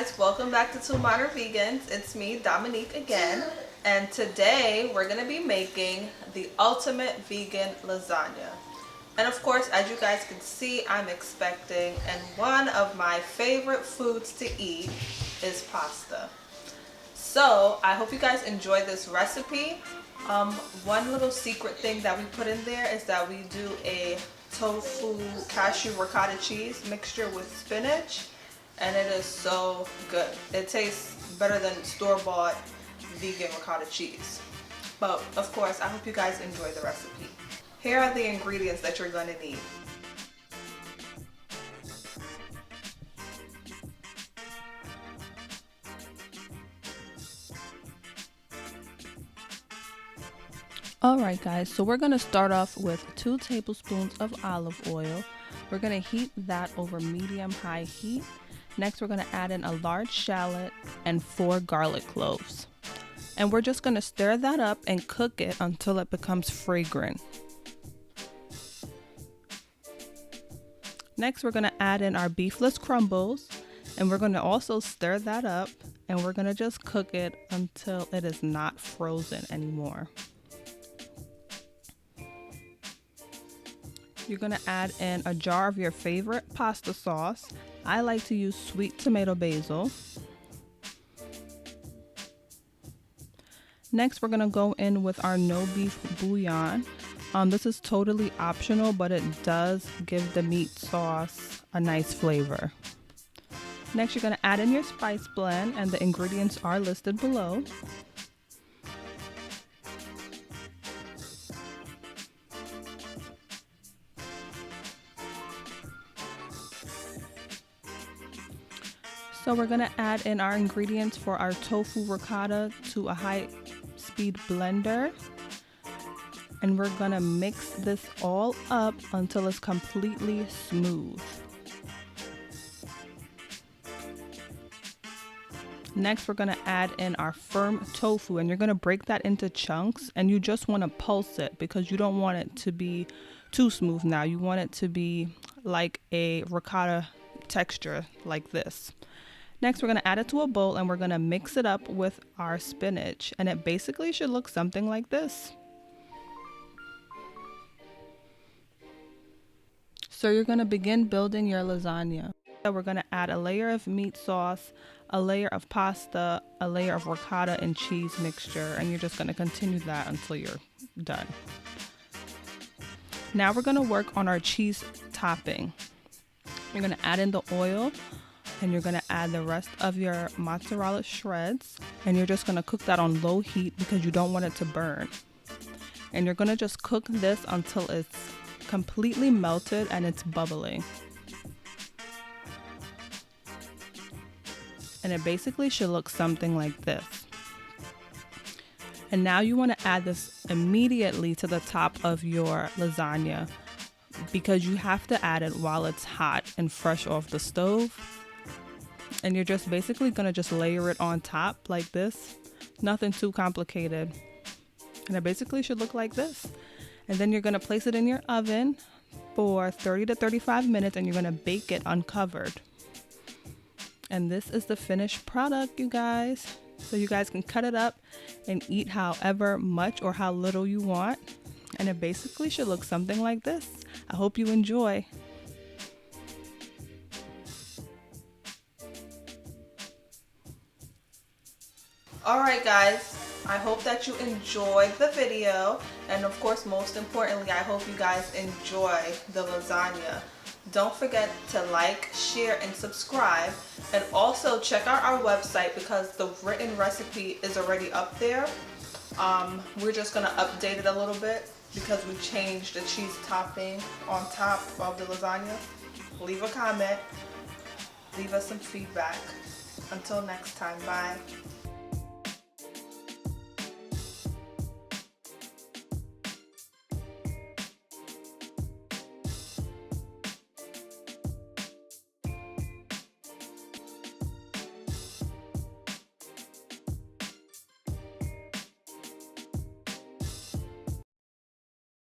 guys, welcome back to Two Modern Vegans. It's me, Dominique, again, and today we're going to be making the ultimate vegan lasagna. And of course, as you guys can see, I'm expecting, and one of my favorite foods to eat is pasta. So I hope you guys enjoy this recipe. One little secret thing that we put in there is that we do a tofu cashew ricotta cheese mixture with spinach, and it is so good. It tastes better than store-bought vegan ricotta cheese. But of course, I hope you guys enjoy the recipe. Here are the ingredients that you're going to need. Alright guys, so we're going to start off with 2 tablespoons of olive oil. We're going to heat that over medium-high heat. Next we're going to add in a large shallot and 4 garlic cloves. And we're just going to stir that up and cook it until it becomes fragrant. Next we're going to add in our beefless crumbles, and we're going to also stir that up, and we're going to just cook it until it is not frozen anymore. You're going to add in a jar of your favorite pasta sauce. I like to use sweet tomato basil. Next, we're going to go in with our no beef bouillon. This is totally optional, but it does give the meat sauce a nice flavor. Next, you're going to add in your spice blend, and the ingredients are listed below. So we're going to add in our ingredients for our tofu ricotta to a high-speed blender. And we're going to mix this all up until it's completely smooth. Next, we're going to add in our firm tofu, and you're going to break that into chunks, and you just want to pulse it because you don't want it to be too smooth now. You want it to be like a ricotta texture like this. Next, we're going to add it to a bowl, and we're going to mix it up with our spinach, and it basically should look something like this. So you're going to begin building your lasagna. So we're going to add a layer of meat sauce, a layer of pasta, a layer of ricotta and cheese mixture, and you're just going to continue that until you're done. Now we're going to work on our cheese topping. You're going to add in the oil, and you're going to add the rest of your mozzarella shreds, and you're just going to cook that on low heat because you don't want it to burn. And you're going to just cook this until it's completely melted and it's bubbling. And it basically should look something like this. And now you want to add this immediately to the top of your lasagna because you have to add it while it's hot and fresh off the stove. And you're just basically going to just layer it on top like this. Nothing too complicated. And it basically should look like this. And then you're going to place it in your oven for 30 to 35 minutes, and you're going to bake it uncovered. And this is the finished product, you guys. So you guys can cut it up and eat however much or how little you want. And it basically should look something like this. I hope you enjoy. Alright guys, I hope that you enjoyed the video, and of course most importantly I hope you guys enjoy the lasagna. Don't forget to like, share, and subscribe, and also check out our website because the written recipe is already up there. We're just going to update it a little bit because we changed the cheese topping on top of the lasagna. Leave a comment, leave us some feedback. Until next time, bye.